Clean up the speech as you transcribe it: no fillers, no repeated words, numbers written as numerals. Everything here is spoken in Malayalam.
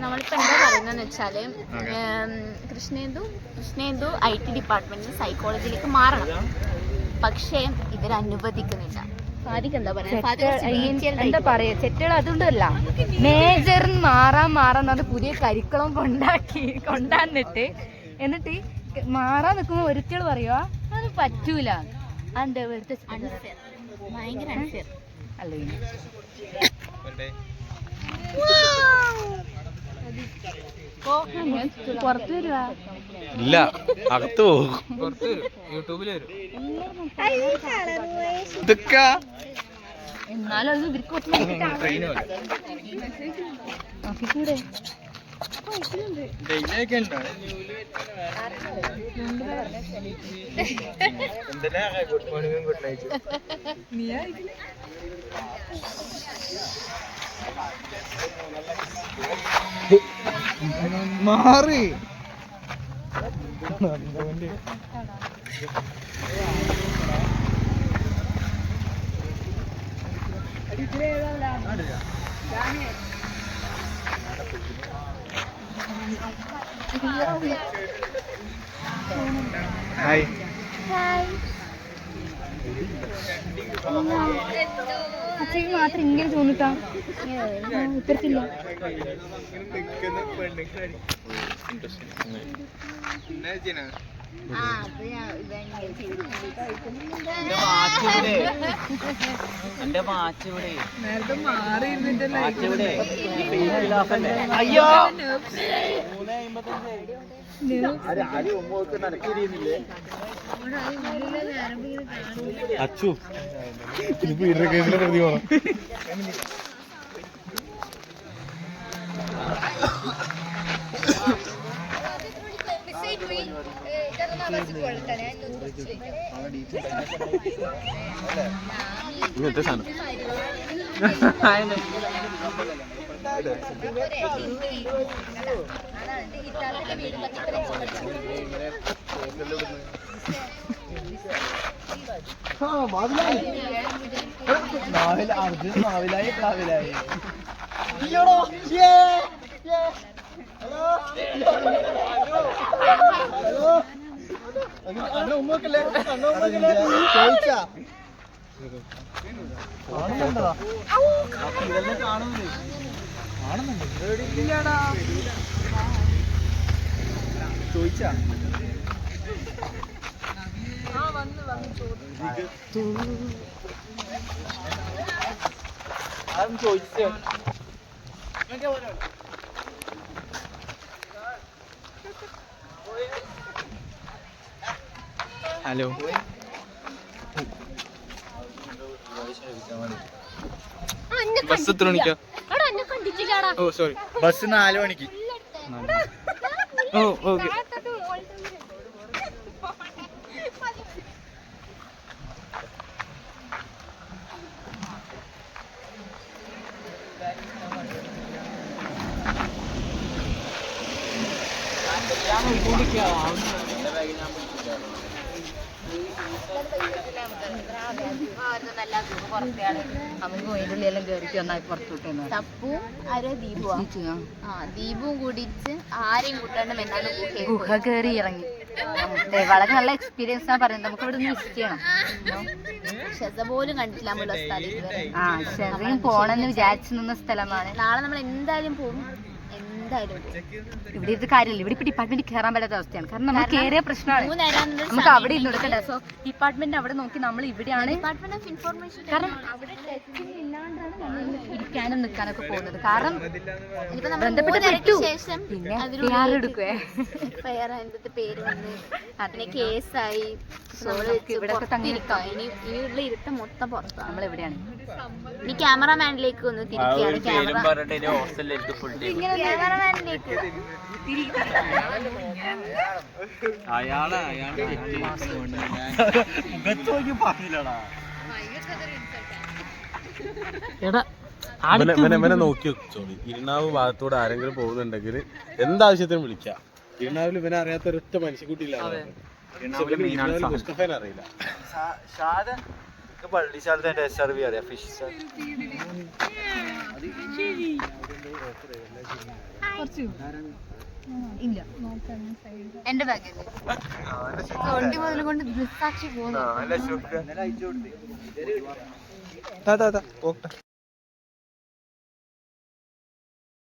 നമ്മളിപ്പോ എന്താ പറയുന്നതെന്ന് വെച്ചാല് കൃഷ്ണേന്ദു IT ഡിപ്പാർട്ട്മെന്റിൽ സൈക്കോളജിയിലേക്ക് മാറണം. പക്ഷേ ഇവർ അനുവദിക്കുന്നില്ല. എന്താ പറയാ ചെറ്റുകൾ അതുകൊണ്ടല്ല മേജർ മാറാൻ പുതിയ കരിക്കുളം കൊണ്ടാന്നിട്ട് എന്നിട്ട് മാറാൻ നിൽക്കുമ്പോ ഒരുത്തികൾ പറയുക അത് പറ്റൂല. അതെന്താ ഭയങ്കര അൺഫെയർ അല്ലേ? പുറത്തു വരുവാ ഇല്ല, അകത്ത് പോകും. എന്നാലും അത് ഇവർക്ക് നോക്കിക്കൂടെ? മാറി ഹായ്. അച്ഛക്ക് മാത്രം ഇങ്ങനെ തോന്നിട്ടാ ഉത്തരത്തില്ല. അയ്യോ അച്ചു പീഡന കേസിലെ പ്രതി പോണം. ഇങ്ങനത്തെ സാധനം മാവിലായി ചോദിച്ചാ ചോദിച്ചോ. ഹലോ, ബസ് എത്ര മണിക്കാ? ഓ സോറി, ബസ് 4 മണിക്ക്. ഓ ഓക്കെ. ദീപും കൂടിച്ച് ആരെയും കൂട്ടാണ്ട് ഗുഹ കയറി ഇറങ്ങി. വളരെ നല്ല എക്സ്പീരിയൻസ് ആണ് പറയുന്നത്. നമുക്ക് ഇവിടെ നിന്ന് വിസിറ്റ് ചെയ്യണം. ഷെസ പോലും കണ്ടിട്ടില്ല നമ്മളുള്ള സ്ഥലം. ഷെസയും പോണെന്ന് വിചാരിച്ചു നിന്ന സ്ഥലമാണ്. നാളെ നമ്മൾ എന്തായാലും പോകും. ഇവിടെ ഇത് കാര്യമില്ല. ഇവിടെ ഇപ്പൊ ഡിപ്പാർട്ട്മെന്റ് കയറാൻ പറ്റാത്ത അവസ്ഥയാണ്. കാരണം നമ്മൾ കയറിയ പ്രശ്നമാണ്. നമുക്ക് അവിടെ ഇരുന്ന് എടുക്കണ്ട. സോ ഡിപ്പാർട്ട്മെന്റ് അവിടെ നോക്കി നമ്മൾ ഇവിടെയാണ്. കാരണം അവിടെ ടെസ്റ്റിംഗ് ഇല്ലാണ്ടാണ് നമ്മൾ ഇരിക്കാനും നിൽക്കാനൊക്കെ പോകുന്നത്. കാരണം ബന്ധപ്പെട്ട് പെട്ടു. പിന്നെ എടുക്കുവേ പേര് വന്ന് അതിന് കേസായി. ഇവിടെ ഇനിയുള്ള ഇരുത്ത മൊത്തം പുറത്താണ്. നമ്മൾ എവിടെയാണ്? ഇനി ക്യാമറമാനിലേക്ക് ഒന്ന് തിരിക്കുകയാണ്. ക്യാമറമാനിലേക്ക് നോക്കി വെച്ചോളി. ഇരുന്നാവ് ഭാഗത്തൂടെ ആരെങ്കിലും പോകുന്നുണ്ടെങ്കിൽ എന്താവശ്യത്തിനും വിളിക്കാം. ഇരുന്നാവിൽ ഇവനെ അറിയാത്ത ഒരൊറ്റ മനുഷ്യക്കുട്ടിയില്ല. മുസ്തഫേനെ അറിയില്ല. പള്ളിശാലത്തെ SRV അറിയാം. ഫിഷ് ഇല്ല എന്റെ ബാഗ് തൊണ്ടി മുതൽ കൊണ്ട് ദൃസാക്ഷി പോകുന്നു